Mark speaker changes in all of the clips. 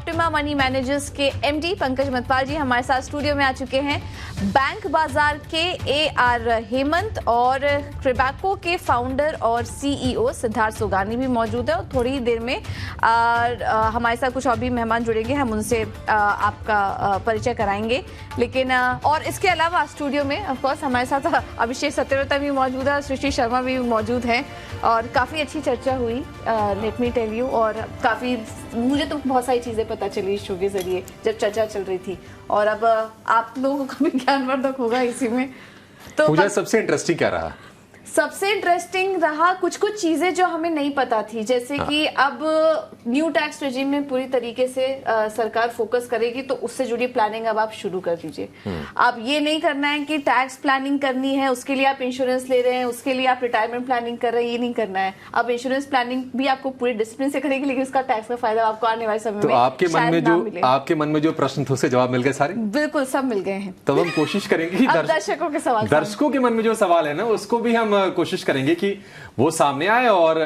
Speaker 1: Optima money managers के MD Pankaj मतपाल जी हमारे साथ स्टूडियो में आ चुके हैं। बैंक बाजार के एआर हेमंत और क्रिबैको के फाउंडर और सीईओ सिद्धार्थ सोगानी भी मौजूद है और थोड़ी ही देर में हमारे साथ कुछ और भी मेहमान जुड़ेंगे, हम उनसे आपका परिचय कराएंगे। लेकिन और इसके अलावा स्टूडियो में ऑफ कोर्स हमारे साथ अभिषेक सत्यव्रता भी मौजूद है, सृष्टि शर्मा भी मौजूद हैं और काफ़ी अच्छी चर्चा हुई लेट मी टेल यू। और काफ़ी मुझे तो बहुत सारी चीज़ें पता चली इस शो के जरिए जब चर्चा चल रही थी, और अब आप लोगों का भी ज्ञानवर्धक होगा इसी में। तो
Speaker 2: मुझे सबसे इंटरेस्टिंग क्या रहा?
Speaker 1: सबसे इंटरेस्टिंग रहा कुछ चीजें जो हमें नहीं पता थी, जैसे कि अब न्यू टैक्स रेजिम में पूरी तरीके से सरकार फोकस करेगी, तो उससे जुड़ी प्लानिंग अब आप शुरू कर दीजिए। अब ये नहीं करना है कि टैक्स प्लानिंग करनी है उसके लिए आप इंश्योरेंस ले रहे हैं, उसके लिए आप रिटायरमेंट प्लानिंग कर रहे हैं, ये नहीं करना है। अब इंश्योरेंस प्लानिंग भी आपको पूरे डिसिप्लिन से करेगी, लेकिन उसका टैक्स का फायदा आपको आने वाले समय में
Speaker 2: आपके मन में जो प्रश्न थे उससे जवाब मिल गए सारे?
Speaker 1: बिल्कुल सब मिल गए हैं।
Speaker 2: तब हम कोशिश करेंगे कि दर्शकों के मन में जो सवाल है ना उसको भी हम कोशिश करेंगे कि वो सामने आए और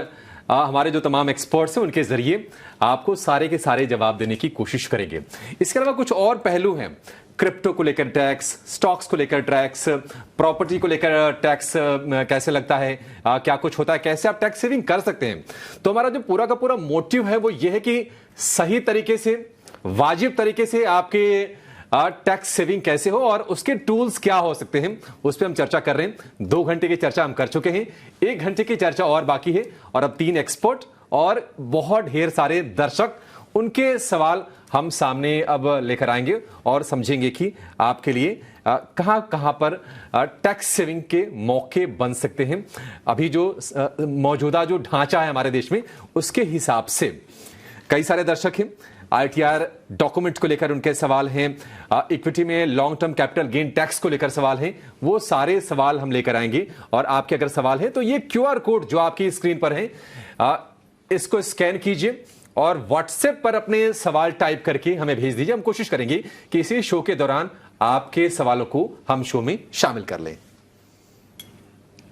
Speaker 2: हमारे जो तमाम एक्सपर्ट्स हैं उनके जरिए आपको सारे के सारे जवाब देने की कोशिश करेंगे। इसके अलावा कुछ और पहलू हैं, क्रिप्टो को लेकर टैक्स, स्टॉक्स को लेकर टैक्स, प्रॉपर्टी को लेकर टैक्स कैसे लगता है, क्या कुछ होता है, कैसे आप टैक्स सेविंग कर सकते हैं। तो हमारा जो पूरा का पूरा मोटिव है वो ये है कि सही तरीके से, वाजिब तरीके से आपके टैक्स सेविंग कैसे हो और उसके टूल्स क्या हो सकते हैं, उस पर हम चर्चा कर रहे हैं। 2 घंटे की चर्चा हम कर चुके हैं, 1 घंटे की चर्चा और बाकी है, और अब 3 एक्सपर्ट और बहुत ढेर सारे दर्शक, उनके सवाल हम सामने अब लेकर आएंगे और समझेंगे कि आपके लिए कहां कहां पर टैक्स सेविंग के मौके बन सकते हैं। अभी जो मौजूदा जो ढांचा है हमारे देश में उसके हिसाब से कई सारे दर्शक हैं। आईटीआर डॉक्यूमेंट को लेकर उनके सवाल हैं, इक्विटी में long term capital gain tax को लेकर सवाल हैं, वो सारे सवाल हम लेकर आएंगे। और आपके अगर सवाल है तो ये क्यूआर कोड जो आपकी स्क्रीन पर है इसको स्कैन कीजिए और व्हाट्सएप पर अपने सवाल टाइप करके हमें भेज दीजिए। हम कोशिश करेंगे कि इसी शो के दौरान आपके सवालों को हम शो में शामिल कर लें।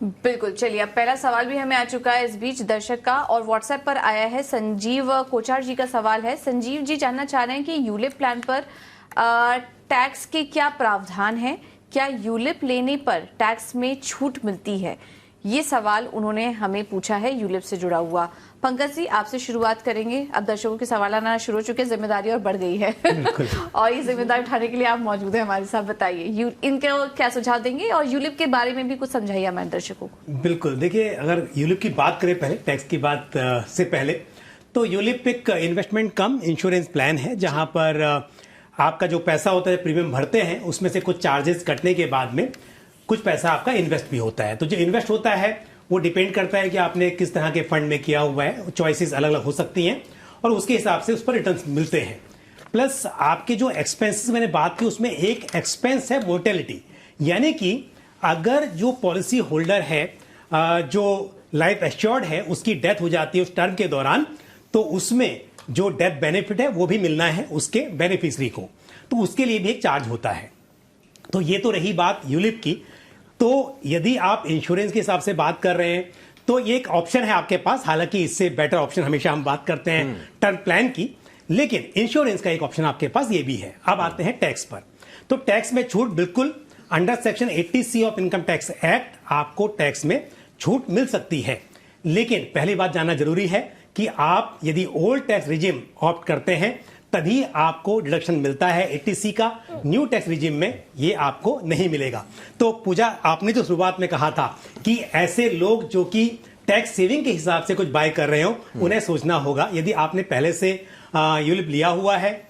Speaker 1: बिल्कुल, चलिए अब पहला सवाल भी हमें आ चुका है इस बीच दर्शक का, और व्हाट्सएप पर आया है। संजीव कोचार जी का सवाल है। संजीव जी जानना चाह रहे हैं कि यूलिप प्लान पर टैक्स के क्या प्रावधान है, क्या यूलिप लेने पर टैक्स में छूट मिलती है? ये सवाल उन्होंने हमें पूछा है यूलिप से जुड़ा हुआ। पंकज जी आपसे शुरुआत करेंगे। अब दर्शकों के सवाल आना शुरू हो चुके हैं, जिम्मेदारी और बढ़ गई है और ये जिम्मेदारी उठाने के लिए आप मौजूद हैं हमारे साथ। बताइए इनके क्या सुझाव देंगे और यूलिप के बारे में भी कुछ समझाइए हमारे दर्शकों को।
Speaker 3: बिल्कुल, देखिए अगर यूलिप की बात करें पहले, टैक्स की बात से पहले, तो यूलिप एक इन्वेस्टमेंट कम इंश्योरेंस प्लान है जहां पर आपका जो पैसा होता है प्रीमियम भरते हैं उसमें से कुछ चार्जेस कटने के बाद में कुछ पैसा आपका इन्वेस्ट भी होता है। तो जो इन्वेस्ट होता है वो डिपेंड करता है कि आपने किस तरह के फंड में किया हुआ है, चॉइसेस अलग अलग हो सकती हैं और उसके हिसाब से उस पर रिटर्न्स मिलते हैं। प्लस आपके जो एक्सपेंसेस मैंने बात की उसमें एक एक्सपेंस है मोर्टेलिटी, यानी कि अगर जो पॉलिसी होल्डर है जो लाइफ एश्योर्ड है उसकी डेथ हो जाती है उस टर्म के दौरान, तो उसमें जो डेथ बेनिफिट है वो भी मिलना है उसके बेनिफिशरी को, तो उसके लिए भी एक चार्ज होता है। तो ये तो रही बात यूलिप की। तो यदि आप इंश्योरेंस के हिसाब से बात कर रहे हैं तो ये एक ऑप्शन है आपके पास, हालांकि इससे बेटर ऑप्शन हमेशा हम बात करते हैं टर्म प्लान की, लेकिन इंश्योरेंस का एक ऑप्शन आपके पास ये भी है। अब आते हैं टैक्स पर। तो टैक्स में छूट बिल्कुल under section 80C of income tax act आपको टैक्स में छूट मिल सकती है। लेकिन पहली बात जानना जरूरी है कि आप यदि ओल्ड टैक्स रिजिम ऑप्ट करते हैं तभी आपको डिडक्शन मिलता है 80C का, न्यू टैक्स रिजिम में ये आपको नहीं मिलेगा। तो पूजा, आपने जो शुरुआत में कहा था कि ऐसे लोग जो कि टैक्स सेविंग के हिसाब से कुछ बाय कर रहे हो उन्हें सोचना होगा। यदि आपने पहले से यूलिप लिया हुआ है,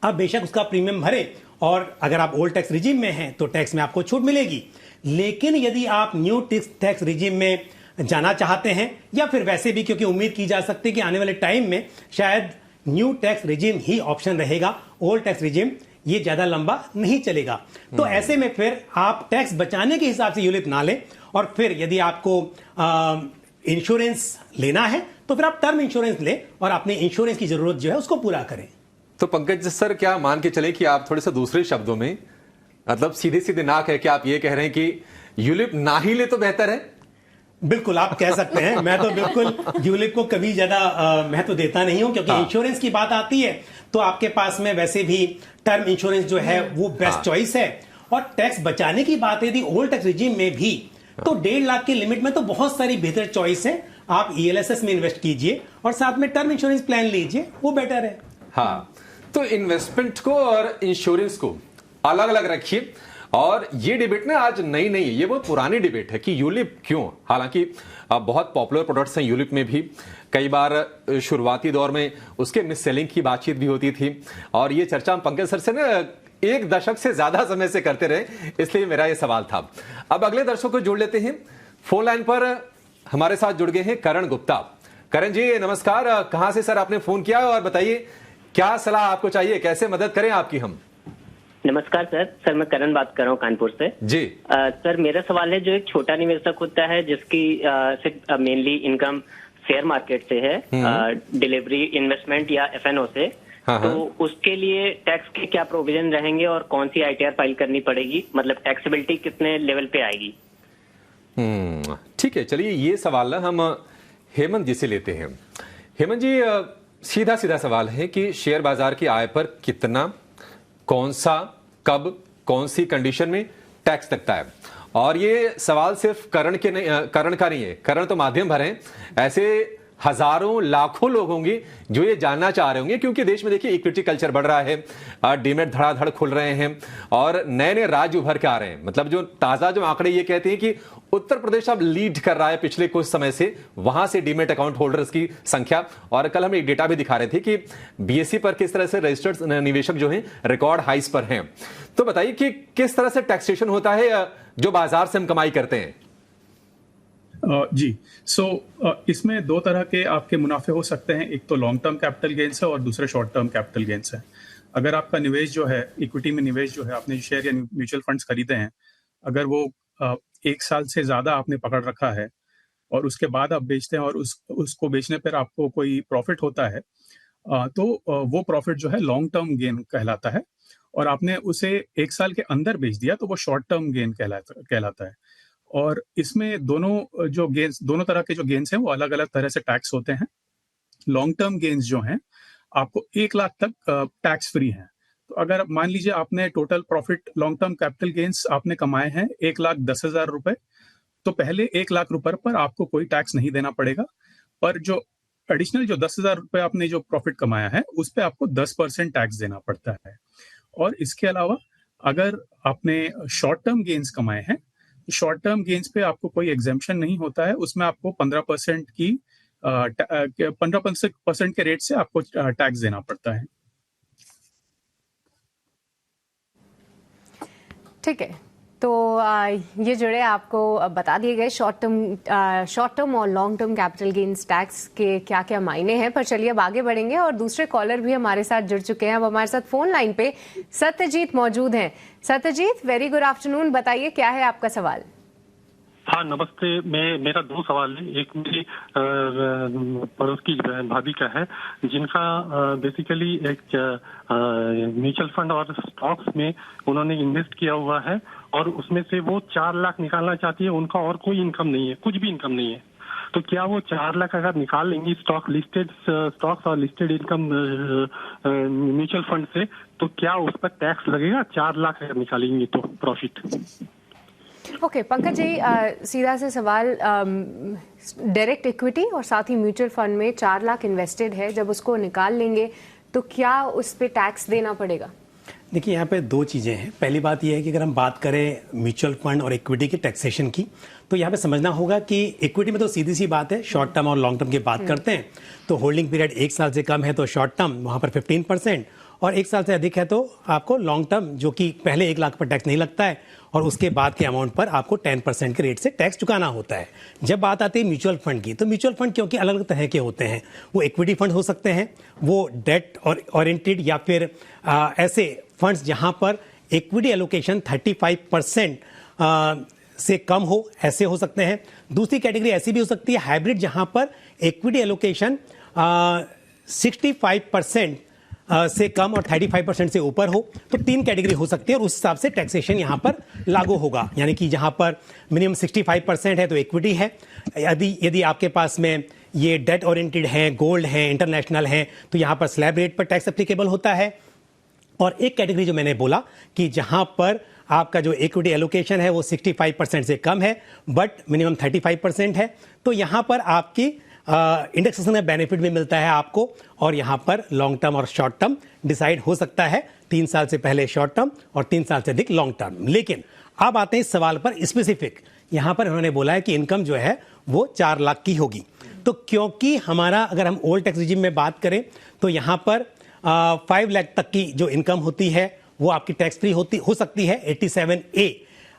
Speaker 3: आप बेशक उसका प्रीमियम भरे और अगर आप ओल्ड टैक्स रिजिम में हैं तो टैक्स में आपको छूट मिलेगी। लेकिन यदि आप न्यू टैक्स रिजिम में जाना चाहते हैं या फिर वैसे भी, क्योंकि उम्मीद की जा सकती है कि आने वाले टाइम में शायद न्यू टैक्स रिजिम ही ऑप्शन रहेगा, ओल्ड टैक्स रिजिम ये ज्यादा लंबा नहीं चलेगा, तो ऐसे में फिर आप टैक्स बचाने के हिसाब से यूलिप ना लें और फिर यदि आपको इंश्योरेंस लेना है तो फिर आप टर्म इंश्योरेंस लें और अपने इंश्योरेंस की जरूरत जो है उसको पूरा करें।
Speaker 2: तो पंकज सर, क्या मान के चले कि आप थोड़े से दूसरे शब्दों में, मतलब सीधे सीधे ना कह के आप ये कह रहे हैं कि यूलिप ना ही ले तो बेहतर है?
Speaker 3: बिल्कुल आप कह सकते हैं। मैं तो बिल्कुल यूलिप को कभी ज्यादा महत्व देता नहीं हूं, क्योंकि इंश्योरेंस की बात आती है तो आपके पास में वैसे भी टर्म इंश्योरेंस जो है वो बेस्ट चॉइस है। और टैक्स बचाने की बात है यदि ओल्ड टैक्स रिजीम में भी, तो 1.5 लाख की लिमिट में तो बहुत सारी बेहतर चॉइस है। आप ELSS में इन्वेस्ट कीजिए और साथ में टर्म इंश्योरेंस प्लान लीजिए, वो बेटर है।
Speaker 2: हाँ, तो इन्वेस्टमेंट को और इंश्योरेंस को अलग अलग रखिए। और ये डिबेट ना आज नई नहीं है, ये वो पुरानी डिबेट है कि यूलिप क्यों। हालांकि बहुत पॉपुलर प्रोडक्ट्स हैं यूलिप में भी, कई बार शुरुआती दौर में उसके मिस सेलिंग की बातचीत भी होती थी, और ये चर्चा हम पंकज सर से ना 1 दशक से ज्यादा समय से करते रहे, इसलिए मेरा ये सवाल था। अब अगले दर्शकों को जोड़ लेते हैं। फोन लाइन पर हमारे साथ जुड़ गए हैं करण गुप्ता। करण जी नमस्कार, कहां से सर आपने फोन किया और बताइए क्या सलाह आपको चाहिए, कैसे मदद करें आपकी हम?
Speaker 4: नमस्कार सर, मैं करण बात कर रहा हूँ कानपुर से जी। सर मेरा सवाल है, जो एक छोटा निवेशक होता है जिसकी सिर्फ मेनली इनकम शेयर मार्केट से है, डिलीवरी इन्वेस्टमेंट या FNO से, तो उसके लिए टैक्स के क्या प्रोविजन रहेंगे और कौन सी ITR फाइल करनी पड़ेगी, मतलब टैक्सेबिलिटी कितने लेवल पे आएगी?
Speaker 2: ठीक है, चलिए ये सवाल ना हम हेमंत जी से लेते हैं। हेमंत जी, सीधा सीधा सवाल है कि शेयर बाजार की आय पर कितना, कौन सा, कब, कौन सी कंडीशन में टैक्स लगता है? और ये सवाल सिर्फ करण का नहीं है, करण तो माध्यम भर हैं, ऐसे हजारों लाखों लोग होंगे जो ये जानना चाह रहे होंगे, क्योंकि देश में देखिए इक्विटी कल्चर बढ़ रहा है, डीमेट धड़ाधड़ खुल रहे हैं और नए नए राज्य उभर के आ रहे हैं। मतलब जो ताजा जो आंकड़े ये कहते हैं कि उत्तर प्रदेश अब लीड कर रहा है पिछले कुछ समय से, वहां से डीमेट अकाउंट होल्डर्स की संख्या। और कल हम एक डेटा भी दिखा रहे थे कि BSE पर किस तरह से रजिस्टर्ड निवेशक जो हैं रिकॉर्ड हाइस पर हैं। तो बताइए कि किस तरह से टैक्सेशन होता है जो बाजार से हम कमाई करते हैं?
Speaker 5: जी, इसमें 2 तरह के आपके मुनाफे हो सकते हैं। एक तो लॉन्ग टर्म कैपिटल गेन्स है और दूसरे शॉर्ट टर्म कैपिटल गेन्स है। अगर आपका निवेश जो है इक्विटी में निवेश जो है, आपने शेयर या म्यूचुअल फंड्स खरीदे हैं, अगर वो 1 साल से ज्यादा आपने पकड़ रखा है और उसके बाद आप बेचते हैं और उसको बेचने पर आपको कोई प्रॉफिट होता है, तो वो प्रॉफिट जो है लॉन्ग टर्म गेन कहलाता है। और आपने उसे 1 साल के अंदर बेच दिया तो वो शॉर्ट टर्म गेन कहलाता है। और इसमें दोनों तरह के जो गेन्स हैं वो अलग अलग तरह से टैक्स होते हैं। लॉन्ग टर्म गेन्स जो हैं आपको 1 लाख तक टैक्स फ्री हैं। तो अगर मान लीजिए आपने total profit long term capital gains आपने कमाए हैं 1,10,000 रुपए, तो पहले 1 लाख रुपए पर आपको कोई टैक्स नहीं देना पड़ेगा। पर जो एडिशनल जो 10,000 रुपए आपने जो प्रॉफिट कमाया है उस पर आपको 10% टैक्स देना पड़ता है। और इसके अलावा अगर आपने शॉर्ट टर्म गेन्स कमाए हैं, शॉर्ट टर्म गेन्स पे आपको कोई एग्जेम्पशन नहीं होता है, उसमें आपको 15% के रेट से आपको टैक्स देना पड़ता है।
Speaker 6: ठीक है, तो ये जुड़े आपको बता दिए गए शॉर्ट टर्म और long term capital gains tax के क्या क्या मायने हैं। पर चलिए अब आगे बढ़ेंगे और दूसरे कॉलर भी हमारे साथ जुड़ चुके हैं। अब हमारे साथ फोन लाइन पे सत्यजीत मौजूद हैं। सत्यजीत, वेरी गुड आफ्टरनून, बताइए क्या है आपका सवाल?
Speaker 7: हाँ नमस्ते, मेरा 2 सवाल है। एक मेरी पड़ोस की भाभी का है, जिनका बेसिकली एक म्यूचुअल फंड और स्टॉक्स में उन्होंने इन्वेस्ट किया हुआ है और उसमें से वो 4 लाख निकालना चाहती है। उनका और कोई इनकम नहीं है, कुछ भी इनकम नहीं है। तो क्या वो 4 लाख अगर निकाल लेंगी स्टॉक्स और लिस्टेड इनकम म्यूचुअल फंड से, तो क्या उस पर टैक्स लगेगा 4 लाख अगर निकालेंगी तो प्रॉफिट?
Speaker 6: ओके, पंकज जी, सीधा से सवाल, डायरेक्ट इक्विटी और साथ ही म्यूचुअल फंड में 4 लाख इन्वेस्टेड है, जब उसको निकाल लेंगे तो क्या उस पे टैक्स देना पड़ेगा?
Speaker 3: देखिए, यहाँ पे 2 चीज़ें हैं। पहली बात यह है कि अगर हम बात करें म्यूचुअल फंड और इक्विटी के टैक्सेशन की, तो यहाँ पे समझना होगा कि इक्विटी में तो सीधी सी बात है, शॉर्ट टर्म और लॉन्ग टर्म की बात करते हैं तो होल्डिंग पीरियड 1 साल से कम है तो शॉर्ट टर्म वहाँ पर 15%, और 1 साल से अधिक है तो आपको लॉन्ग टर्म, जो कि पहले 1 लाख पर टैक्स नहीं लगता है और उसके बाद के अमाउंट पर आपको 10% के रेट से टैक्स चुकाना होता है। जब बात आती है म्यूचुअल फंड की, तो म्यूचुअल फंड क्योंकि अलग अलग तरह के होते हैं, वो इक्विटी फंड हो सकते हैं, वो डेट और ओरिएंटेड, या फिर ऐसे फंड्स जहां पर इक्विटी एलोकेशन 35% से कम हो, ऐसे हो सकते हैं। दूसरी कैटेगरी ऐसी भी हो सकती है हाइब्रिड, जहां पर इक्विटी एलोकेशन 65% से कम और 35% से ऊपर हो। तो 3 कैटेगरी हो सकती है और उस हिसाब से टैक्सेशन यहां पर लागू होगा। यानी कि जहां पर मिनिमम 65% है तो इक्विटी है, यदि आपके पास में ये डेट ओरिएंटेड हैं, गोल्ड हैं, इंटरनेशनल हैं, तो यहाँ पर स्लैब रेट पर टैक्स एप्लीकेबल होता है। और एक कैटेगरी जो मैंने बोला कि जहाँ पर आपका जो इक्विटी एलोकेशन है वो 65% से कम है बट मिनिमम 35% है, तो यहाँ पर आपकी इंडेक्सेशन में बेनिफिट भी मिलता है आपको, और यहाँ पर लॉन्ग टर्म और शॉर्ट टर्म डिसाइड हो सकता है, 3 साल से पहले शॉर्ट टर्म और 3 साल से अधिक लॉन्ग टर्म। लेकिन अब आते हैं इस सवाल पर स्पेसिफिक। यहाँ पर उन्होंने बोला है कि इनकम जो है वो 4 लाख की होगी। तो क्योंकि हमारा अगर हम ओल्ड टैक्स रिजिम में बात करें तो यहाँ पर 5 लाख तक की जो इनकम होती है वो आपकी टैक्स फ्री हो सकती है 87A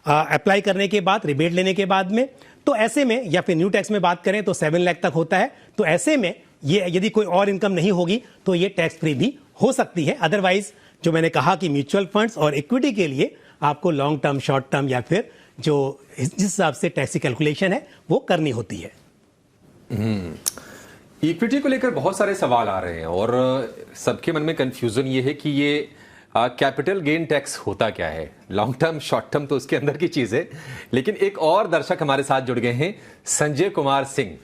Speaker 3: अप्लाई करने के बाद, रिबेट लेने के बाद में। तो ऐसे में, या फिर न्यू टैक्स में बात करें तो 7 लाख तक होता है। तो ऐसे में ये यदि कोई और इनकम नहीं होगी तो ये टैक्स फ्री भी हो सकती है। अदरवाइज जो मैंने कहा कि म्यूचुअल फंड्स और इक्विटी के लिए आपको लॉन्ग टर्म, शॉर्ट टर्म या फिर जो जिस हिसाब से टैक्स की कैलकुलेशन है वो करनी होती है।
Speaker 2: इक्विटी को लेकर बहुत सारे सवाल आ रहे हैं और सबके मन में कंफ्यूजन ये है कि ये कैपिटल गेन टैक्स होता क्या है। लॉन्ग टर्म, शॉर्ट टर्म तो उसके अंदर की चीज है। लेकिन एक और दर्शक हमारे साथ जुड़ गए हैं, संजय कुमार सिंह।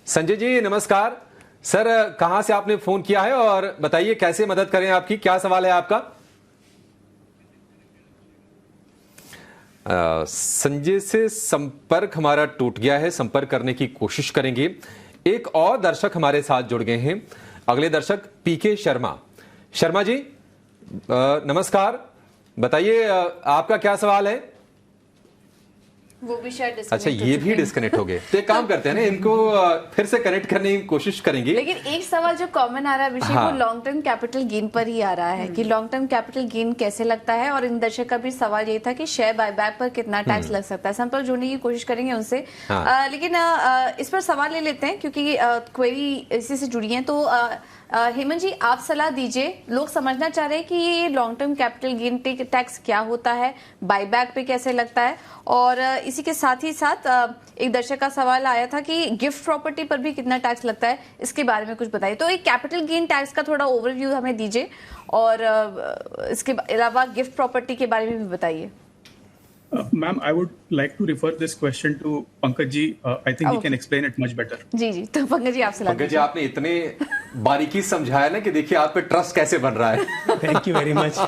Speaker 2: संजय जी नमस्कार सर, कहां से आपने फोन किया है और बताइए कैसे मदद करें आपकी, क्या सवाल है आपका? संजय से संपर्क हमारा टूट गया है, संपर्क करने की कोशिश करेंगे। एक और दर्शक हमारे साथ जुड़ गए हैं, अगले दर्शक पीके शर्मा। शर्मा जी नमस्कार, बताइए आपका क्या सवाल है?
Speaker 1: वो भी शायद
Speaker 2: अच्छा, ये भी डिस्कनेक्ट हो गए। तो एक काम करते हैं ना, इनको फिर से कनेक्ट करने की कोशिश करेंगे।
Speaker 1: लेकिन एक सवाल जो कॉमन आ रहा है विषय, वो लॉन्ग टर्म कैपिटल गेन पर ही आ रहा है कि लॉन्ग टर्म कैपिटल गेन कैसे लगता है। और इन दर्शक का भी सवाल ये था कि शेयर बायबैक पर कितना टैक्स लग सकता है। संपर्क जोड़ने की कोशिश करेंगे उनसे। लेकिन इस पर सवाल ले लेते हैं क्योंकि क्वेरी इसी से जुड़ी है। तो हेमंत जी आप सलाह दीजिए, लोग समझना चाह रहे हैं कि ये long term capital gain tax क्या होता है, बायबैक पे कैसे लगता है। और इसी के साथ ही साथ एक दर्शक का सवाल आया था कि गिफ्ट प्रॉपर्टी पर भी कितना टैक्स लगता है, इसके बारे में कुछ बताइए। तो एक कैपिटल गेन टैक्स का थोड़ा ओवरव्यू हमें दीजिए और इसके अलावा गिफ्ट प्रॉपर्टी के बारे में भी बताइए।
Speaker 5: Ma'am, I would like to refer this question to Pankaj ji. I think he can explain it much better.
Speaker 1: जी जी, तो पंकज जी आपसे।
Speaker 2: पंकज जी आपने इतने बारीकी समझाया ना कि देखिए आप पे ट्रस्ट कैसे बन रहा है।
Speaker 3: Thank you very much.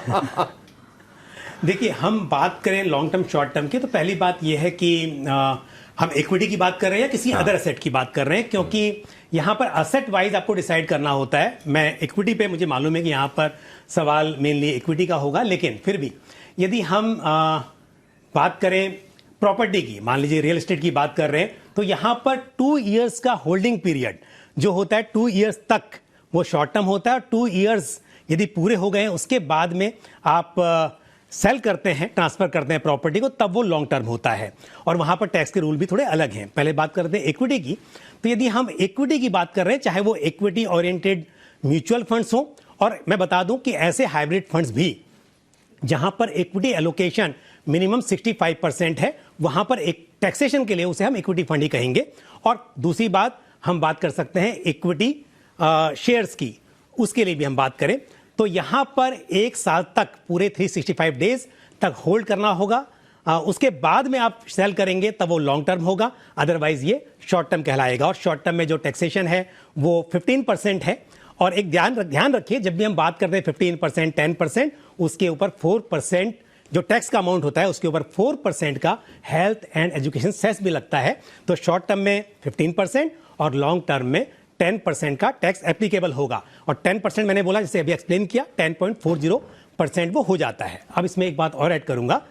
Speaker 3: देखिए, हम बात करें लॉन्ग टर्म, शॉर्ट टर्म की, तो पहली बात यह है कि हम इक्विटी की बात कर रहे हैं या किसी अदर एसेट की बात कर रहे हैं, क्योंकि यहाँ पर असेट वाइज आपको डिसाइड करना होता है। मैं इक्विटी पे, मुझे मालूम है कि यहाँ पर सवाल मेनली इक्विटी का होगा, लेकिन फिर भी यदि हम बात करें प्रॉपर्टी की, मान लीजिए रियल एस्टेट की बात कर रहे हैं, तो यहां पर 2 इयर्स का होल्डिंग पीरियड जो होता है 2 इयर्स तक, वो शॉर्ट टर्म होता है। 2 इयर्स यदि पूरे हो गए हैं उसके बाद में आप सेल करते हैं, ट्रांसफर करते हैं प्रॉपर्टी को, तब वो लॉन्ग टर्म होता है। और वहां पर टैक्स के रूल भी थोड़े अलग हैं। पहले बात करते हैं इक्विटी की। तो यदि हम इक्विटी की बात कर रहे हैं, चाहे वो इक्विटी ओरिएंटेड म्यूचुअल फंड्स हो, और मैं बता दूं कि ऐसे हाइब्रिड फंड्स भी जहां पर इक्विटी एलोकेशन मिनिमम 65% है, वहां पर एक टैक्सेशन के लिए उसे हम इक्विटी फंड ही कहेंगे। और दूसरी बात, हम बात कर सकते हैं इक्विटी शेयर्स की, उसके लिए भी हम बात करें तो यहां पर 1 साल तक, पूरे 365 डेज तक होल्ड करना होगा। उसके बाद में आप सेल करेंगे तब वो लॉन्ग टर्म होगा, अदरवाइज ये शॉर्ट टर्म कहलाएगा। और शॉर्ट टर्म में जो टैक्सेशन है वो 15% है। और एक ध्यान रखिए, जब भी हम बात करते हैं 15%, 10%, उसके ऊपर 4% जो टैक्स का अमाउंट होता है, उसके ऊपर 4% का हेल्थ एंड एजुकेशन सेस भी लगता है। तो शॉर्ट टर्म में 15% और लॉन्ग टर्म में 10% का टैक्स एप्लीकेबल होगा। और 10% मैंने बोला, जैसे अभी एक्सप्लेन किया, 10.40% वो हो जाता है। अब इसमें एक बात और ऐड करूंगा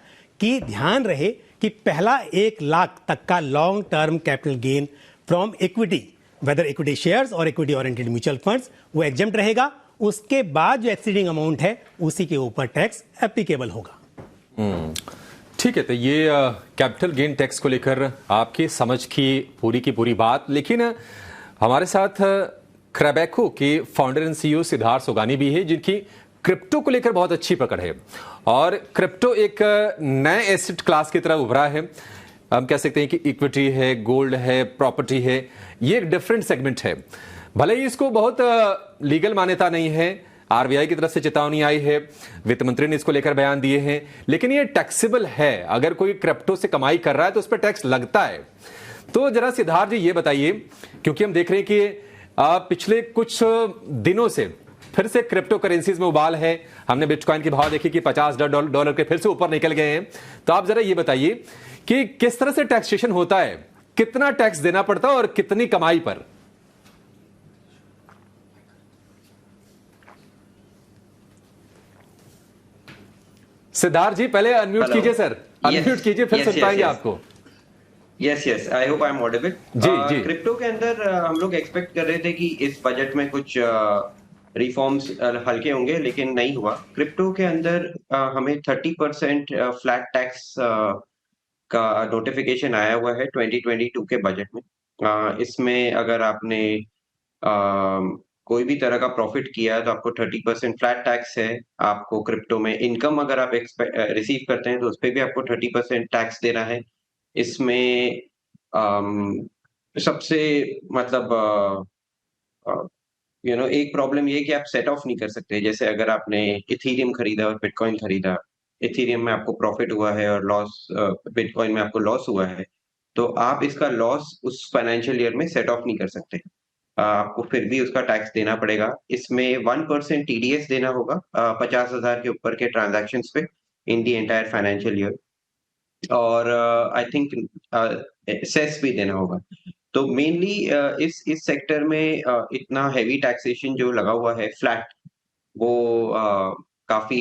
Speaker 3: कि ध्यान रहे कि पहला 1 लाख तक का long term capital gain from equity, whether equity shares और इक्विटी ओरिएंटेड म्यूचुअल फंड्स, वो एग्जेम्प्ट रहेगा। उसके बाद जो एक्सीडिंग अमाउंट है उसी के ऊपर टैक्स एप्लीकेबल होगा।
Speaker 2: ठीक है, तो ये कैपिटल गेन टैक्स को लेकर आपकी समझ की पूरी बात। लेकिन हमारे साथ क्रेबैको के founder and CEO Siddharth Sogani भी है, जिनकी क्रिप्टो को लेकर बहुत अच्छी पकड़ है। और क्रिप्टो एक नए एसेट क्लास की तरह उभरा है। हम कह सकते हैं कि इक्विटी है, गोल्ड है, प्रॉपर्टी है, ये एक डिफरेंट सेगमेंट है। भले ही इसको बहुत लीगल मान्यता नहीं है, आरबीआई की तरफ से चेतावनी आई है, वित्त मंत्री ने इसको लेकर बयान दिए हैं, लेकिन ये टैक्सेबल है। अगर कोई क्रिप्टो से कमाई कर रहा है तो उस पर टैक्स लगता है। तो जरा सिद्धार्थ जी ये बताइए, क्योंकि हम देख रहे हैं कि पिछले कुछ दिनों से फिर से क्रिप्टो करेंसीज में उबाल है। हमने बिटकॉइन के भाव देखे कि $50 के फिर से ऊपर निकल गए हैं। तो आप जरा ये बताइए कि किस तरह से टैक्सेशन होता है, कितना टैक्स देना पड़ता है और कितनी कमाई पर? सिद्धार्थ जी पहले अनम्यूट कीजिए सर, अनम्यूट कीजिए, फिर सुन पाएंगे आपको।
Speaker 8: Yes, I hope I am audible.
Speaker 2: जी।
Speaker 8: क्रिप्टो के अंदर हम लोग एक्सपेक्ट कर रहे थे कि इस बजट में कुछ रिफॉर्म्स हल्के होंगे, लेकिन नहीं हुआ। क्रिप्टो के अंदर हमें 30% फ्लैट टैक्स का नोटिफिकेशन आया हुआ है 2022 के बजट में। इसमें अगर आपने कोई भी तरह का प्रॉफिट किया तो आपको 30% फ्लैट टैक्स है। आपको क्रिप्टो में इनकम अगर आप रिसीव करते हैं तो उस पर भी आपको 30% टैक्स देना है। इसमें सबसे मतलब एक प्रॉब्लम ये है कि आप सेट ऑफ नहीं कर सकते। जैसे अगर आपने इथीरियम खरीदा और बिटकॉइन खरीदा, इथीरियम में आपको प्रॉफिट हुआ है और लॉस बिटकॉइन में आपको लॉस हुआ है, तो आप इसका लॉस उस फाइनेंशियल ईयर में सेट ऑफ नहीं कर सकते। आपको फिर भी उसका टैक्स देना पड़ेगा। इसमें 1% TDS देना होगा 50,000 के ऊपर के ट्रांजैक्शंस पे इन दी एंटायर फाइनेंशियल ईयर, और आई थिंक सेस भी देना होगा। तो मेनली इस सेक्टर में इतना हैवी टैक्सेशन जो लगा हुआ है फ्लैट, वो काफी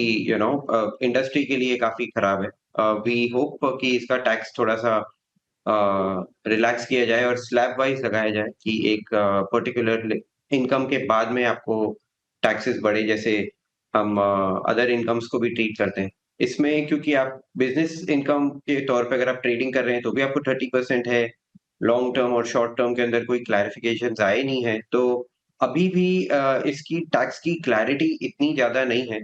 Speaker 8: इंडस्ट्री के लिए काफी खराब है। वी होप कि इसका टैक्स थोड़ा सा रिलैक्स किया जाए और स्लैब वाइज लगाया जाए कि एक पर्टिकुलर इनकम के बाद में आपको टैक्सेस बढ़े, जैसे हम अदर इनकम्स को भी ट्रीट करते हैं। इसमें क्योंकि आप बिजनेस इनकम के तौर पे अगर आप ट्रेडिंग कर रहे हैं तो भी आपको 30% है। लॉन्ग टर्म और शॉर्ट टर्म के अंदर कोई क्लैरिफिकेशन आए नहीं है, तो अभी भी इसकी टैक्स की क्लैरिटी इतनी ज्यादा नहीं है।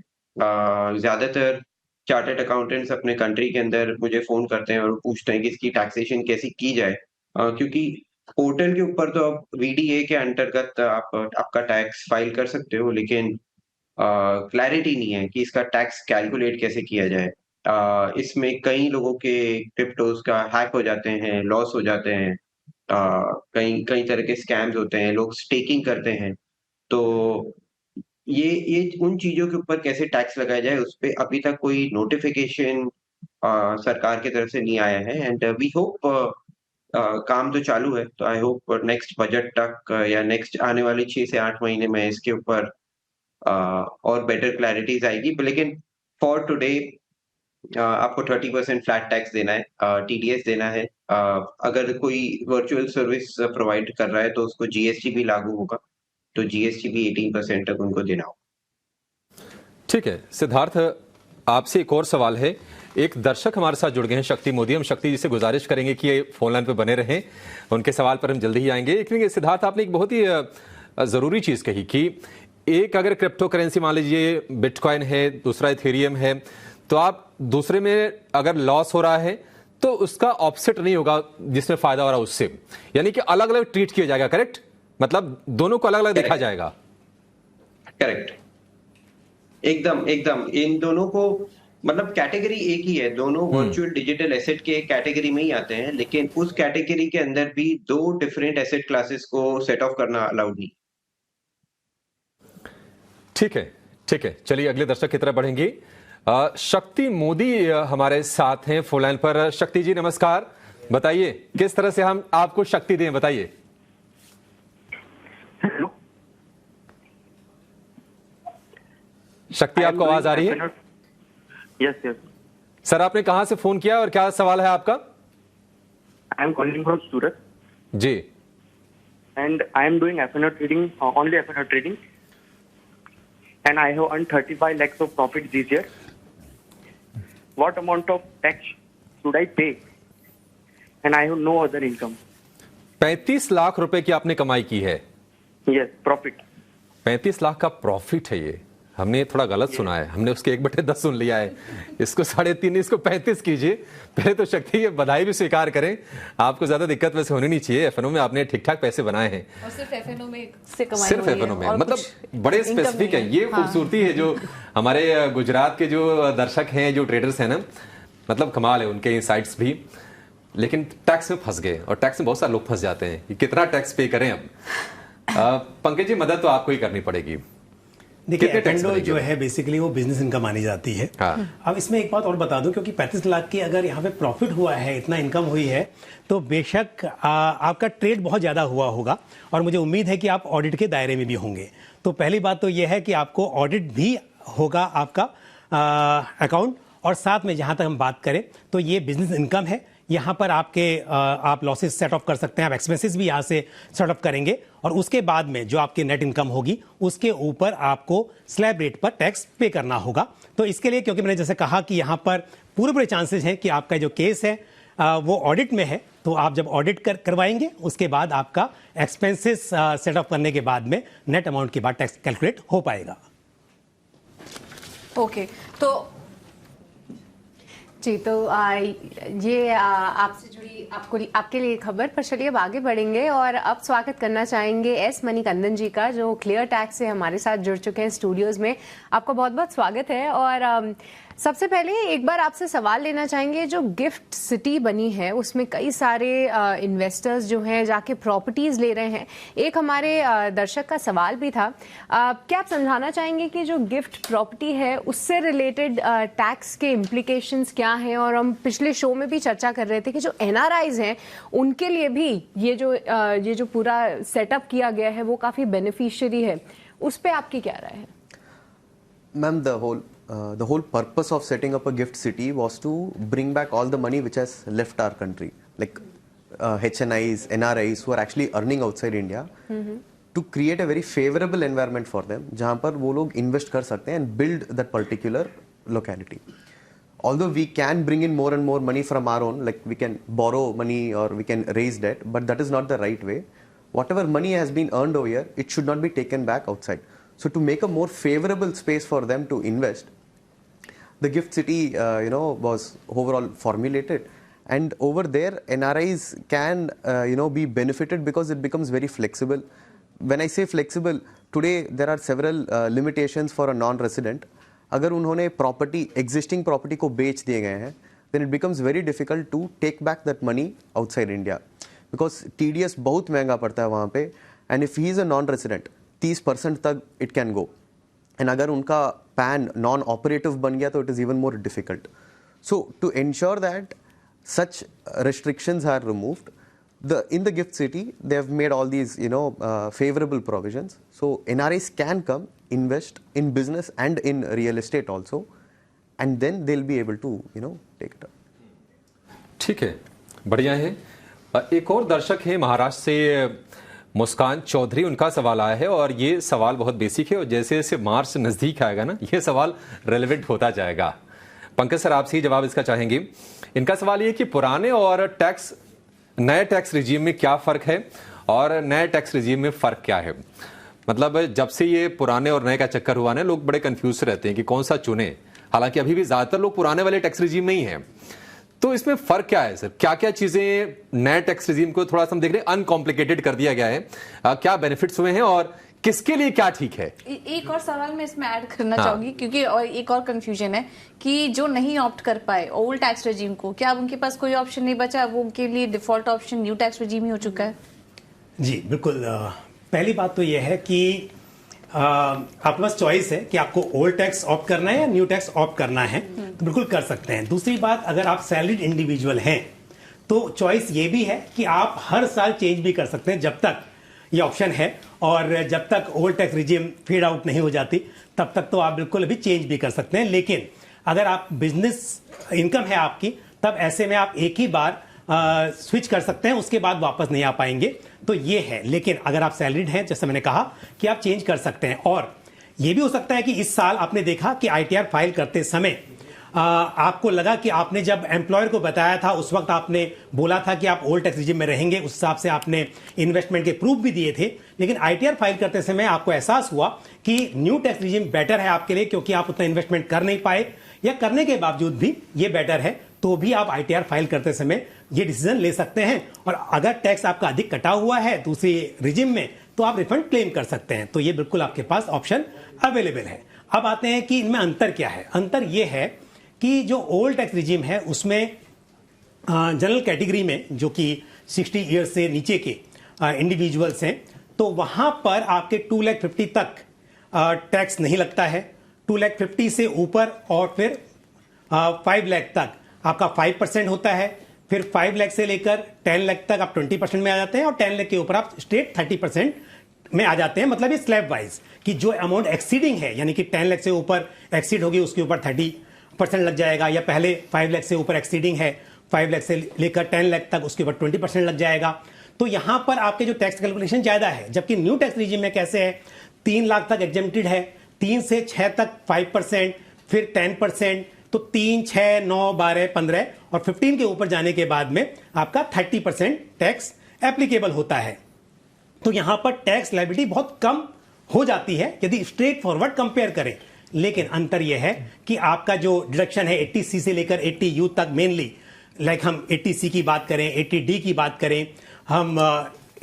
Speaker 8: ज्यादातर चार्टर्ड अकाउंटेंट्स अपने कंट्री के अंदर मुझे फोन करते हैं और पूछते हैं कि इसकी टैक्सेशन कैसी की जाए, क्योंकि पोर्टल के ऊपर तो आप VDA के अंतर्गत आपका टैक्स फाइल कर सकते हो, लेकिन क्लैरिटी नहीं है कि इसका टैक्स कैलकुलेट कैसे किया जाए। इसमें कई लोगों के क्रिप्टोज का हैक हो जाते हैं, लॉस हो जाते हैं, कई तरह के स्कैम्स होते हैं, लोग स्टेकिंग करते हैं। तो ये उन चीजों के ऊपर कैसे टैक्स लगाया जाए उस पर अभी तक कोई नोटिफिकेशन सरकार की तरफ से नहीं आया है। एंड वी होप काम तो चालू है, तो आई होप नेक्स्ट बजट तक या नेक्स्ट आने वाले 6 से 8 महीने में इसके ऊपर और बेटर क्लैरिटीज आएगी। लेकिन फॉर टुडे आपको 30% फ्लैट टैक्स देना है, TDS देना है। अगर कोई वर्चुअल सर्विस प्रोवाइड कर रहा है तो उसको GST भी लागू होगा, तो GST भी 18% तक उनको देना होगा।
Speaker 2: ठीक है सिद्धार्थ, आपसे एक और सवाल है। एक दर्शक हमारे साथ जुड़ गए हैं, शक्ति मोदी। हम शक्ति जी से गुजारिश करेंगे कि ये फोन लाइन पे बने रहें, उनके सवाल पर हम जल्दी ही आएंगे। लेकिन सिद्धार्थ, आपने एक बहुत ही जरूरी चीज कही कि एक अगर क्रिप्टो करेंसी मान लीजिए बिटकॉइन है, दूसरा इथेरियम है, तो आप दूसरे में अगर लॉस हो रहा है तो उसका ऑफसेट नहीं होगा जिसमें फायदा हो रहा है उससे, यानी कि अलग अलग ट्रीट किया जाएगा। करेक्ट? मतलब दोनों को अलग अलग देखा जाएगा।
Speaker 8: करेक्ट, एकदम इन दोनों को मतलब कैटेगरी एक ही है, दोनों वर्चुअल डिजिटल एसेट के कैटेगरी में ही आते हैं, लेकिन उस कैटेगरी के अंदर भी 2 डिफरेंट एसेट क्लासेस को सेट ऑफ करना अलाउड नहीं।
Speaker 2: ठीक है, चलिए अगले दर्शक की तरफ बढ़ेंगे। शक्ति मोदी हमारे साथ हैं फोन लाइन पर। शक्ति जी नमस्कार, बताइए किस तरह से हम आपको शक्ति दें, बताइए।
Speaker 9: हेलो
Speaker 2: शक्ति, आपको आवाज आ रही है?
Speaker 9: यस
Speaker 2: सर, आपने कहां से फोन किया और क्या सवाल है आपका?
Speaker 9: I am calling from Surat
Speaker 2: ji,
Speaker 9: and I am doing FNO trading, only FNO trading, and I have earned 35 lakhs of profit this year. What amount of tax should I pay? And I have no other income.
Speaker 2: 35 lakh रुपए की आपने कमाई की है?
Speaker 9: Yes, profit.
Speaker 2: 35 lakh का profit है ये। हमने थोड़ा गलत सुना है, हमने उसके 1/10 सुन लिया है। इसको 3.5, इसको 35 कीजिए। पहले तो शक्ति ये बधाई भी स्वीकार करें, आपको ज्यादा दिक्कत वैसे होनी नहीं चाहिए। FNO में आपने ठीक ठाक पैसे बनाए हैं,
Speaker 1: और सिर्फ FNO में से कमाई
Speaker 2: सिर्फ FNO में, मतलब बड़े स्पेसिफिक है। ये खूबसूरती है जो हमारे गुजरात के जो दर्शक हैं, जो ट्रेडर्स हैं ना, मतलब कमाल है उनके इनसाइट्स भी। लेकिन टैक्स में फंस गए, और टैक्स में बहुत सारे लोग फंस जाते हैं कि कितना टैक्स पे करें। अब पंकज जी, मदद तो आपको ही करनी पड़ेगी।
Speaker 3: देखिए, एफएनओ जो है बेसिकली वो बिजनेस इनकम मानी जाती है।
Speaker 2: हाँ।
Speaker 3: अब इसमें एक बात और बता दूं, क्योंकि 35 लाख की अगर यहाँ पे प्रॉफिट हुआ है, इतना इनकम हुई है, तो बेशक आपका ट्रेड बहुत ज्यादा हुआ होगा, और मुझे उम्मीद है कि आप ऑडिट के दायरे में भी होंगे। तो पहली बात तो यह है कि आपको ऑडिट भी होगा आपका अकाउंट, और साथ में जहां तक हम बात करें तो ये बिजनेस इनकम है। यहाँ पर आप लॉसेस सेट ऑफ कर सकते हैं, आप एक्सपेंसेस भी यहाँ से सेट ऑफ करेंगे, और उसके बाद में जो आपकी नेट इनकम होगी उसके ऊपर आपको स्लैब रेट पर टैक्स पे करना होगा। तो इसके लिए, क्योंकि मैंने जैसे कहा कि यहाँ पर पूरे चांसेस हैं कि आपका जो केस है वो ऑडिट में है, तो आप जब ऑडिट करवाएंगे उसके बाद आपका एक्सपेंसेस सेट ऑफ करने के बाद में नेट अमाउंट के बाद टैक्स कैलकुलेट हो पाएगा।
Speaker 1: ओके, तो
Speaker 6: जी, तो ये आपसे जुड़ी आपके लिए खबर पर चलिए अब आगे बढ़ेंगे, और अब स्वागत करना चाहेंगे एस मणिकंदन जी का, जो क्लियर टैक्स से हमारे साथ जुड़ चुके हैं स्टूडियोज में। आपका बहुत बहुत स्वागत है। और सबसे पहले एक बार आपसे सवाल लेना चाहेंगे, जो गिफ्ट सिटी बनी है उसमें कई सारे इन्वेस्टर्स जो हैं जाके प्रॉपर्टीज ले रहे हैं। एक हमारे दर्शक का सवाल भी था, क्या आप समझाना चाहेंगे कि जो गिफ्ट प्रॉपर्टी है उससे रिलेटेड टैक्स के इम्प्लीकेशंस क्या हैं? और हम पिछले शो में भी चर्चा कर रहे थे कि जो एनआरआईज हैं उनके लिए भी ये जो पूरा सेटअप किया गया है वो काफी बेनिफिशियरी है, उस पर आपकी क्या राय है?
Speaker 10: Ma'am, the whole purpose of setting up a gift city was to bring back all the money which has left our country, like HNIs, NRIs who are actually earning outside India, to create a very favorable environment for them, जहाँ पर वो लोग invest कर सकते हैं and build that particular locality. Although we can bring in more and more money from our own, like we can borrow money or we can raise debt, but that is not the right way. Whatever money has been earned over here, it should not be taken back outside. So to make a more favorable space for them to invest, the gift city, was overall formulated, and over there NRIs can, be benefited because it becomes very flexible. When I say flexible, today there are several limitations for a non-resident. अगर उन्होंने existing property को बेच दिए गए हैं, then it becomes very difficult to take back that money outside India, because TDS बहुत महंगा पड़ता है वहाँ पे, and if he is a non-resident, 30% तक it can go, and अगर उनका PAN non-operative बन गया तो it is even more difficult. So to ensure that such restrictions are removed, in the gift city they have made all these favorable provisions, so NRIs can come invest in business and in real estate also, and then they'll be able to take it up.
Speaker 2: ठीक है, बढ़िया है। एक और दर्शक है महाराष्ट्र से, मुस्कान चौधरी, उनका सवाल आया है, और ये सवाल बहुत बेसिक है, और जैसे जैसे मार्च नजदीक आएगा ना, ये सवाल रेलेवेंट होता जाएगा। पंकज सर, आपसे ही जवाब इसका चाहेंगे। इनका सवाल ये कि पुराने और नए टैक्स रिजीम में क्या फर्क है, और नए टैक्स रिजीम में फर्क क्या है? मतलब जब से ये पुराने और नए का चक्कर हुआ ना, लोग बड़े कंफ्यूज रहते हैं कि कौन सा चुने, हालांकि अभी भी ज्यादातर लोग पुराने वाले टैक्स रिजीम में ही हैं। तो इसमें फर्क क्या है सर? क्या क्या चीजें नए टैक्स रिजीम को थोड़ा सा हम देख रहे हैं अनकॉम्प्लिकेटेड कर दिया गया है, क्या बेनिफिट्स हुए हैं और किसके लिए क्या ठीक है?
Speaker 1: एक और सवाल मैं इसमें ऐड करना चाहूंगी, क्योंकि और एक और कंफ्यूजन है कि जो नहीं ऑप्ट कर पाए ओल्ड टैक्स रिजीम को, क्या अब उनके पास कोई ऑप्शन नहीं बचा? वो उनके लिए default option new tax regime ही हो चुका है?
Speaker 3: जी बिल्कुल। पहली बात तो यह है कि आपके पास चॉइस है कि आपको ओल्ड टैक्स ऑप्ट करना है या न्यू टैक्स ऑप्ट करना है, तो बिल्कुल कर सकते हैं। दूसरी बात, अगर आप सैलरीड इंडिविजुअल हैं तो चॉइस ये भी है कि आप हर साल चेंज भी कर सकते हैं, जब तक ये ऑप्शन है, और जब तक old tax regime fade out नहीं हो जाती तब तक तो आप बिल्कुल अभी चेंज भी कर सकते हैं। लेकिन अगर आप बिजनेस इनकम है आपकी, तब ऐसे में आप एक ही बार स्विच कर सकते हैं, उसके बाद वापस नहीं आ पाएंगे, तो ये है। लेकिन अगर आप सैलरीड हैं, जैसे मैंने कहा कि आप चेंज कर सकते हैं। और ये भी हो सकता है कि इस साल आपने देखा कि ITR फाइल करते समय आपको लगा कि आपने जब एम्प्लॉयर को बताया था उस वक्त आपने बोला था कि आप ओल्ड टैक्स रिजीम में रहेंगे, उस हिसाब से आपने इन्वेस्टमेंट के प्रूफ भी दिए थे, लेकिन ITR फाइल करते समय आपको एहसास हुआ कि न्यू टैक्स रिजीम बेटर है आपके लिए, क्योंकि आप उतना इन्वेस्टमेंट कर नहीं पाए, या करने के बावजूद भी ये बेटर है, तो भी आप ITR फाइल करते समय ये डिसीजन ले सकते हैं। और अगर टैक्स आपका अधिक कटा हुआ है दूसरी रिजिम में, तो आप रिफंड क्लेम कर सकते हैं। तो ये बिल्कुल आपके पास ऑप्शन अवेलेबल है। अब आते हैं कि इनमें अंतर क्या है। अंतर ये है कि जो ओल्ड टैक्स रिजिम है उसमें जनरल कैटेगरी में जो कि 60 ईयर्स से नीचे के इंडिविजुअल्स हैं, तो वहां पर आपके 2,50,000 तक टैक्स नहीं लगता है। 2,50,000 से ऊपर और फिर 5 लाख तक आपका 5% होता है। फिर 5 लाख से लेकर 10 लाख तक आप 20% में आ जाते हैं, और 10 लाख के ऊपर आप स्ट्रेट 30% में आ जाते हैं। मतलब ये स्लैब वाइज कि जो अमाउंट एक्सीडिंग है, यानी कि 10 लाख से ऊपर एक्सीड होगी, उसके ऊपर 30% लग जाएगा, या पहले 5 लाख से ऊपर एक्सीडिंग है 5 लाख से लेकर 10 लाख तक, उसके ऊपर 20% लग जाएगा। तो यहां पर आपके जो टैक्स कैलकुलेशन ज्यादा है, जबकि न्यू टैक्स रिजीम में कैसे है, 3 लाख तक एग्जेम्प्टेड है, 3 से 6 तक 5%, फिर 10%, तो 3, 6, 9, 12, 15 और 15 के ऊपर जाने के बाद में आपका 30% टैक्स एप्लीकेबल होता है। तो यहां पर टैक्स लायबिलिटी बहुत कम हो जाती है यदि स्ट्रेट फॉरवर्ड कंपेयर करें। लेकिन अंतर यह है कि आपका जो डिडक्शन है 80C से लेकर 80U तक, मेनली लाइक हम 80C की बात करें, 80D की बात करें, हम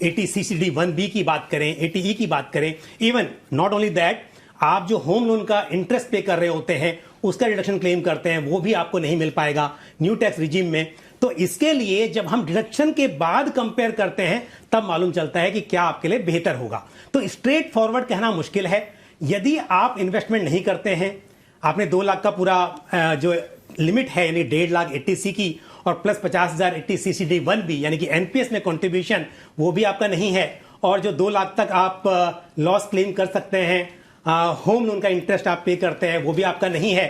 Speaker 3: 80CCD 1B की बात करें, 80E की बात करें, इवन नॉट ओनली दैट, आप जो होम लोन का इंटरेस्ट पे कर रहे होते हैं उसका डिडक्शन क्लेम करते हैं, वो भी आपको नहीं मिल पाएगा न्यू टैक्स रिजीम में। तो इसके लिए जब हम डिडक्शन के बाद कंपेयर करते हैं तब मालूम चलता है कि क्या आपके लिए बेहतर होगा। तो स्ट्रेट फॉरवर्ड कहना मुश्किल है। यदि आप इन्वेस्टमेंट नहीं करते हैं, आपने 2 लाख का पूरा जो लिमिट है यानी 1.5 लाख 80C की और प्लस 50,000 80CCD 1B यानी कि एनपीएस में कंट्रीब्यूशन, वो भी आपका नहीं है, और जो 2 लाख तक आप लॉस क्लेम कर सकते हैं, होम लोन का इंटरेस्ट आप पे करते हैं, वो भी आपका नहीं है,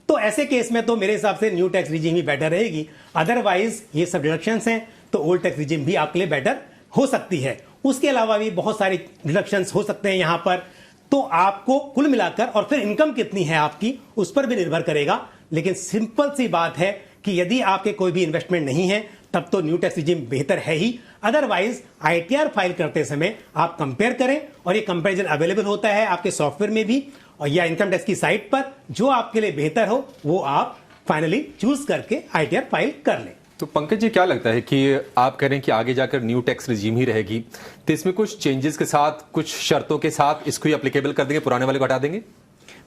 Speaker 3: तो ऐसे केस में तो मेरे हिसाब से न्यू टैक्स रिजीम ही बेटर रहेगी। अदरवाइज ये सब डिडक्शंस हैं तो ओल्ड टैक्स रिजीम भी आपके लिए बेटर हो सकती है। उसके अलावा भी बहुत सारे डिडक्शंस हो सकते हैं यहां पर, तो आपको कुल मिलाकर, और फिर इनकम कितनी है आपकी उस पर भी निर्भर करेगा। लेकिन सिंपल सी बात है कि यदि आपके कोई भी इन्वेस्टमेंट नहीं है तब तो न्यू टैक्स रिजीम बेहतर है ही। अदरवाइज आईटीआर फाइल करते समय आप कंपेयर करें, और ये कंपैरिजन अवेलेबल होता है आपके सॉफ्टवेयर में भी और या इनकम टैक्स की साइट पर। जो आपके लिए बेहतर हो वो आप फाइनली चूज करके आईटीआर फाइल कर लें।
Speaker 2: तो पंकज जी, क्या लगता है कि आप कह रहे हैं कि आगे जाकर न्यू टैक्स रिजीम ही रहेगी, तो इसमें कुछ चेंजेस के साथ, कुछ शर्तों के साथ इसको ही एप्लीकेबल कर देंगे, पुराने वाले को हटा देंगे?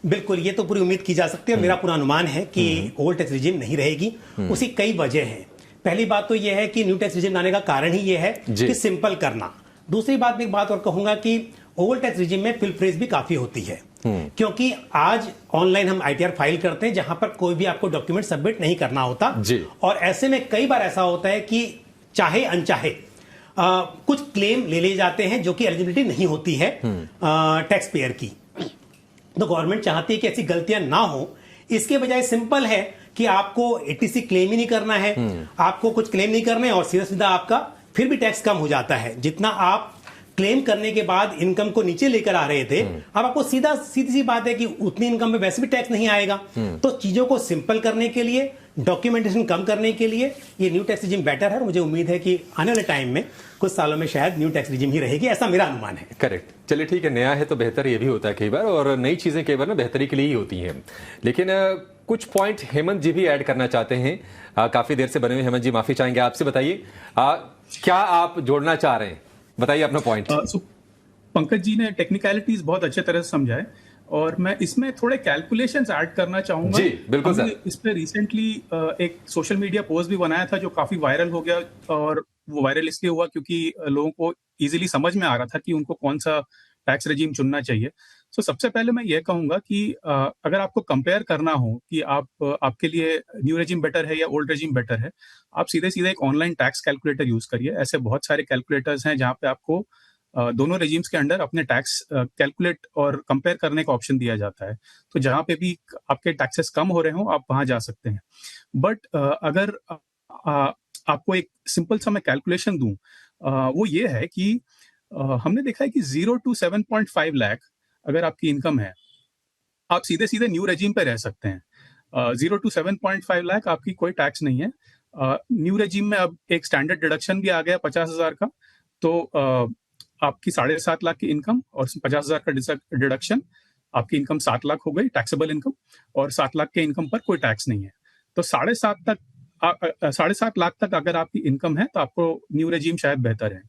Speaker 3: बिल्कुल, ये तो पूरी उम्मीद की जा सकती है। मेरा पूरा अनुमान है कि ओल्ड टैक्स रिजीम नहीं रहेगी। उसकी कई वजह हैं। पहली बात तो यह है कि न्यू टैक्स रिजीम लाने का कारण ही यह है कि सिंपल करना। दूसरी बात में एक बात और कहूंगा कि ओल्ड टैक्स रिजीम में फिल फ्रेज भी काफी होती है, क्योंकि आज ऑनलाइन हम आईटीआर फाइल करते हैं जहां पर कोई भी आपको डॉक्यूमेंट सबमिट नहीं करना होता, और ऐसे में कई बार ऐसा होता है कि चाहे अनचाहे कुछ क्लेम ले लिए जाते हैं जो कि एलिजिबिलिटी नहीं होती है टैक्स पेयर की। तो गवर्नमेंट चाहती है कि ऐसी गलतियां ना हो, इसके बजाय सिंपल है कि आपको 80C क्लेम ही नहीं करना है, आपको कुछ क्लेम नहीं करना है, और सीधा सीधा आपका फिर भी टैक्स कम हो जाता है। जितना आप क्लेम करने के बाद इनकम को नीचे लेकर आ रहे थे, अब आपको सीधी सी बात है कि उतनी इनकम में वैसे भी टैक्स नहीं आएगा। तो चीजों को सिंपल करने के लिए, डॉक्यूमेंटेशन कम करने के लिए ये न्यू टैक्स रिजीम बेटर है, और मुझे उम्मीद है कि आने वाले टाइम में कुछ सालों में शायद न्यू टैक्स रिजीम ही रहेगी, ऐसा मेरा अनुमान है।
Speaker 2: करेक्ट, चलिए ठीक है, नया है तो बेहतर ये भी होता है कई बार, और नई चीजें कई बार ना बेहतरी के लिए ही होती हैं। लेकिन कुछ पॉइंट हेमंत जी भी ऐड करना चाहते हैं, काफी देर से बने हुए। हेमंत जी, माफी चाहेंगे आपसे, बताइए क्या आप जोड़ना चाह रहे हैं, बताइए अपना पॉइंट।
Speaker 5: पंकज जी ने टेक्निकलिटीज बहुत अच्छे तरह से समझाए, और मैं इसमें थोड़े कैलकुलेशंस ऐड करना चाहूंगा।
Speaker 2: जी बिल्कुल सर।
Speaker 5: इस पे रिसेंटली एक सोशल मीडिया पोस्ट भी बनाया था जो काफी वायरल हो गया, और वो वायरल इसलिए हुआ क्योंकि लोगों को इजीली समझ में आ रहा था कि उनको कौन सा टैक्स रेजिम चुनना चाहिए। सो सबसे पहले मैं ये कहूंगा कि अगर आपको कंपेयर करना हो कि आपके लिए न्यू रेजिम बेटर है या ओल्ड रेजिम बेटर है, आप सीधे सीधे एक ऑनलाइन टैक्स कैलकुलेटर यूज करिए। ऐसे बहुत सारे कैलकुलेटर्स हैं जहाँ पे आपको दोनों रेजिम्स के अंडर अपने टैक्स कैलकुलेट और कंपेयर करने का ऑप्शन दिया जाता है। तो जहां पे भी आपके टैक्सेस कम हो रहे हो आप वहां जा सकते हैं। बट अगर आपको एक सिंपल सा मैं कैलकुलेशन दूं, वो ये है कि हमने देखा है कि 0 to 7.5 लाख अगर आपकी इनकम है, आप सीधे सीधे न्यू रेजिम पे रह सकते हैं। 0 to 7.5 लाख आपकी कोई टैक्स नहीं है। न्यू रेजिम में अब एक स्टैंडर्ड डिडक्शन भी आ गया 50,000 का, तो आपकी 7.5 लाख की इनकम और 50,000 का डिडक्शन, आपकी इनकम 7 लाख हो गई टैक्सेबल इनकम, और 7 लाख के इनकम पर कोई टैक्स नहीं है। तो 7.5 लाख तक अगर आपकी इनकम है तो आपको न्यू रेजिम शायद बेहतर है।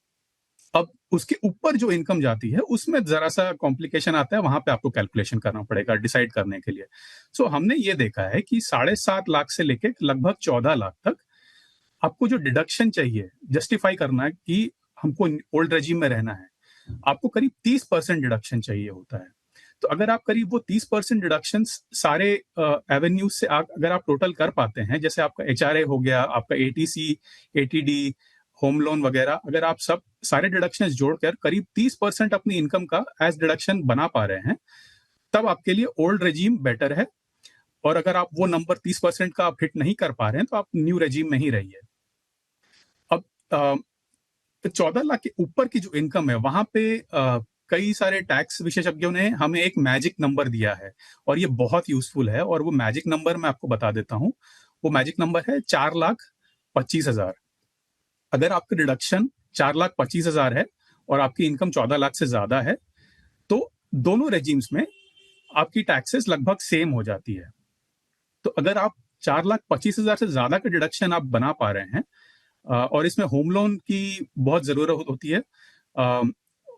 Speaker 5: अब उसके ऊपर जो इनकम जाती है उसमें जरा सा कॉम्प्लिकेशन आता है, वहां पे आपको कैलकुलेशन करना पड़ेगा डिसाइड करने के लिए। सो हमने ये देखा है कि 7.5 लाख से लेके लगभग 14 लाख तक आपको जो डिडक्शन चाहिए, जस्टिफाई करना है कि हमको ओल्ड रेजिम में रहना है, आपको करीब 30% डिडक्शन चाहिए होता है। तो अगर आप करीब वो 30% डिडक्शन सारे एवेन्यूज से अगर आप टोटल कर पाते हैं, जैसे आपका HRA हो गया, आपका ATC, ATD, होम लोन वगैरह, अगर आप सब सारे डिडक्शंस जोड़कर करीब 30% अपनी इनकम का एज डिडक्शन बना पा रहे हैं, तब आपके लिए ओल्ड रेजिम बेटर है। और अगर आप वो नंबर 30% का आप हिट नहीं कर पा रहे हैं तो आप न्यू रेजिम में ही रहिए। अब 14 लाख के ऊपर की जो इनकम है, वहां पे कई सारे टैक्स विशेषज्ञों ने हमें एक मैजिक नंबर दिया है और ये बहुत यूजफुल है। और वो मैजिक नंबर मैं आपको बता देता हूं। वो मैजिक नंबर है 4,25,000। अगर आपका डिडक्शन 4,25,000 है और आपकी इनकम 14 लाख से ज्यादा है, तो दोनों रेजिम्स में आपकी टैक्सेस लगभग सेम हो जाती है। तो अगर आप 4,25,000 से ज्यादा का डिडक्शन आप बना पा रहे हैं, और इसमें होम लोन की बहुत जरूरत होती है,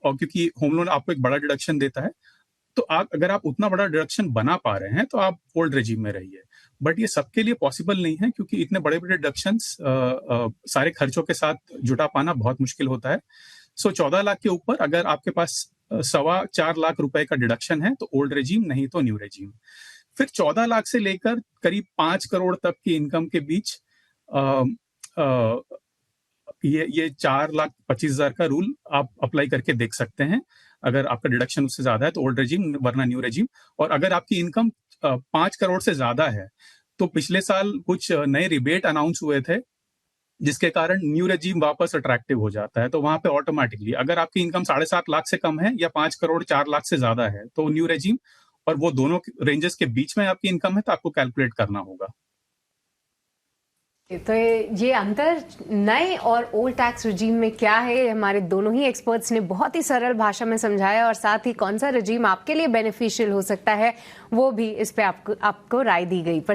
Speaker 5: और क्योंकि होम लोन आपको एक बड़ा डिडक्शन देता है, तो अगर आप उतना बड़ा डिडक्शन बना पा रहे हैं तो आप ओल्ड रेजिम में रहिए। बट ये सबके लिए पॉसिबल नहीं है, क्योंकि इतने बड़े बड़े डिडक्शंस सारे खर्चों के साथ जुटा पाना बहुत मुश्किल होता है। सो 14 लाख के ऊपर अगर आपके पास 4.25 लाख रुपए का डिडक्शन है तो ओल्ड रेजिम, नहीं तो न्यू रेजिम। फिर 14 लाख से लेकर करीब 5 करोड़ तक की इनकम के बीच ये 4,25,000 का रूल आप अप्लाई करके देख सकते हैं। अगर आपका डिडक्शन उससे ज्यादा है तो ओल्ड रेजिम, वरना न्यू रेजिम। और अगर आपकी इनकम 5 करोड़ से ज्यादा है तो पिछले साल कुछ नए रिबेट अनाउंस हुए थे, जिसके कारण न्यू रेजिम वापस अट्रैक्टिव हो जाता है। तो वहां पे ऑटोमेटिकली अगर आपकी इनकम 7.5 लाख से कम है या 5 करोड़ 4 लाख से ज्यादा है तो न्यू रेजिम, और वो दोनों रेंजेस के बीच में आपकी इनकम है तो आपको कैलकुलेट करना होगा।
Speaker 6: तो ये अंतर नए और ओल्ड टैक्स रजीम में क्या है, हमारे दोनों ही एक्सपर्ट्स ने बहुत ही सरल भाषा में समझाया, और साथ ही कौन सा रजीम आपके लिए बेनिफिशियल हो सकता है वो भी इस पे आपको राय दी गई।